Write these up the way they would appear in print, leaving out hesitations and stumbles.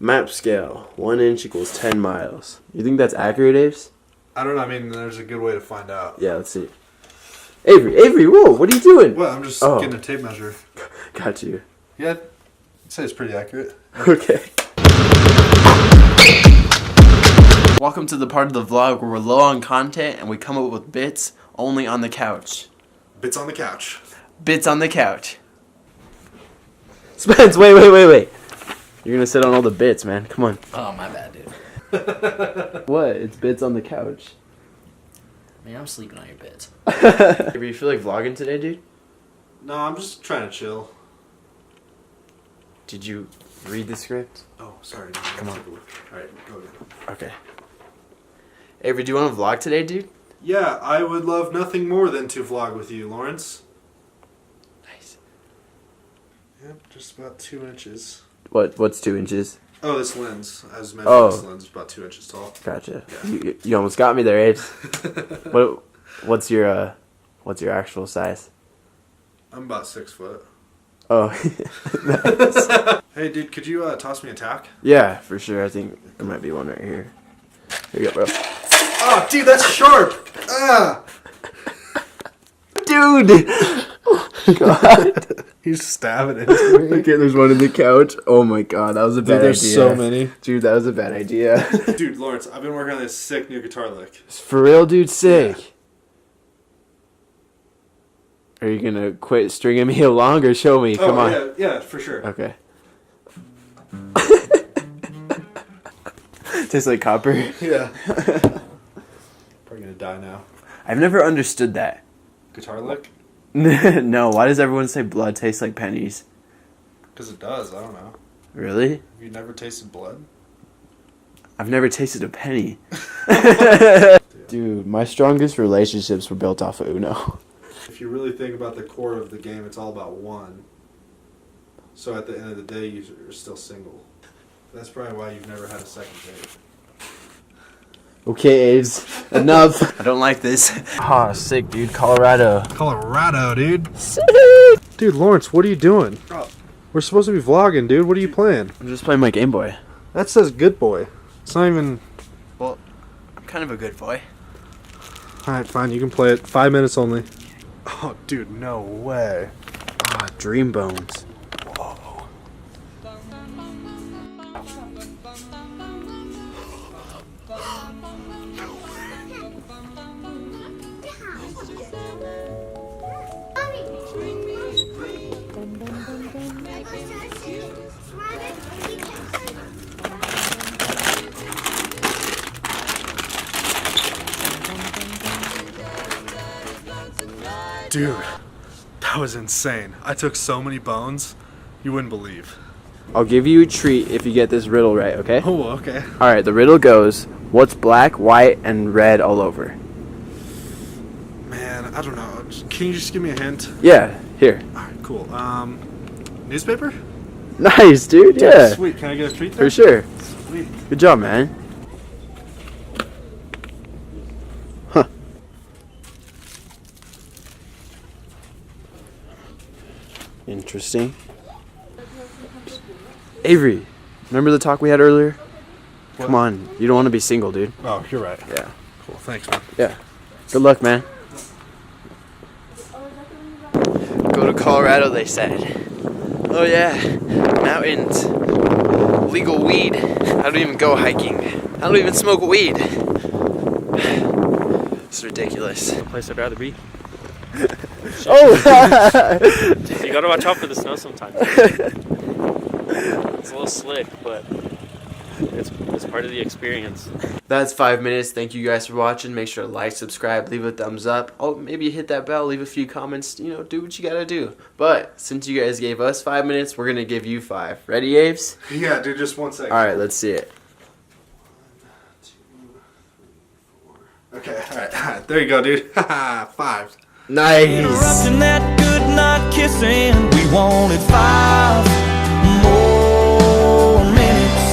Map scale, 1 inch equals 10 miles. You think that's accurate, Aves? I don't know. I mean, there's a good way to find out. Yeah, let's see. Avery, whoa, what are you doing? Well, I'm just getting a tape measure. Got you. Yeah, I'd say it's pretty accurate. Okay. Welcome to the part of the vlog where we're low on content and we come up with bits only on the couch. Bits on the couch. Bits on the couch. Spence, wait. You're gonna sit on all the bits, man. Come on. Oh, my bad, dude. What? It's bits on the couch. Man, I'm sleeping on your bits. Avery, you feel like vlogging today, dude? No, I'm just trying to chill. Did you read the script? Oh, sorry. Come on. Alright, go again. Okay. Avery, do you want to vlog today, dude? Yeah, I would love nothing more than to vlog with you, Lawrence. Nice. Yep, just about 2 inches. What's 2 inches? Oh, this lens. I was measuring this lens is about 2 inches tall. Gotcha. Yeah. You almost got me there, Aves. What's your actual size? I'm about 6 foot. Oh. Nice. Hey, dude, could you toss me a tack? Yeah, for sure. I think there might be one right here. Here you go, bro. Oh, dude, that's sharp! Ah! Dude! God. He's stabbing into me. Okay, there's one in the couch. Oh my god, that was a bad idea. There's so many. Dude, that was a bad idea. Dude, Lawrence, I've been working on this sick new guitar lick. For real, dude, sick. Yeah. Are you gonna quit stringing me along or show me? Come on. Yeah, for sure. Okay. Tastes like copper. Yeah. Probably gonna die now. I've never understood that. Guitar lick? No, why does everyone say blood tastes like pennies? Because it does, I don't know. Really? Have you never tasted blood? I've never tasted a penny. Dude, my strongest relationships were built off of Uno. If you really think about the core of the game, it's all about one. So at the end of the day, you're still single. That's probably why you've never had a second date. Okay, Aves. Enough. I don't like this. Ah, sick, dude. Colorado. Colorado, dude. Sick. Dude, Lawrence, what are you doing? Oh. We're supposed to be vlogging, dude. What are you playing? I'm just playing my Game Boy. That says good boy. It's not even... Well, I'm kind of a good boy. Alright, fine. You can play it. 5 minutes only. Oh, dude, no way. Ah, Dream Bones. Whoa. Dude, that was insane. I took so many bones, you wouldn't believe. I'll give you a treat if you get this riddle right, okay? Oh, okay. Alright, the riddle goes, what's black, white, and red all over? Man, I don't know. Can you just give me a hint? Yeah, here. Alright, cool. Newspaper? Nice, dude, yeah. Sweet, can I get a treat there? For sure. Sweet. Good job, man. Huh. Interesting. Avery, remember the talk we had earlier? What? Come on, you don't want to be single, dude. Oh, you're right. Yeah. Cool, thanks, man. Yeah. Good luck, man. Go to Colorado, they said. Oh yeah, mountains, legal weed. I don't even go hiking. I don't even smoke weed. It's ridiculous. Place I'd rather be. Oh! You gotta watch out for the snow sometimes. It's a little slick, but it's part of the experience. That's 5 minutes. Thank you guys for watching. Make sure to like, subscribe, leave a thumbs up. Oh, maybe hit that bell, leave a few comments. You know, do what you gotta do. But since you guys gave us 5 minutes, we're gonna give you 5. Ready, Aves? Yeah, dude, just 1 second. All right, let's see it. 1, 2, 3, 4. Okay, all right. There you go, dude. Haha, 5. Nice. Interrupting that good night kissing. We wanted 5 more minutes.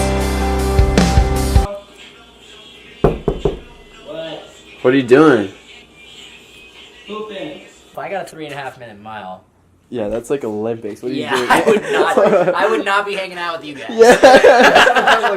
What are you doing? Pooping. If I got a 3.5 minute mile, Yeah, that's like Olympics. What are Yeah, you doing? I would not. I would not be hanging out with you guys. Yeah.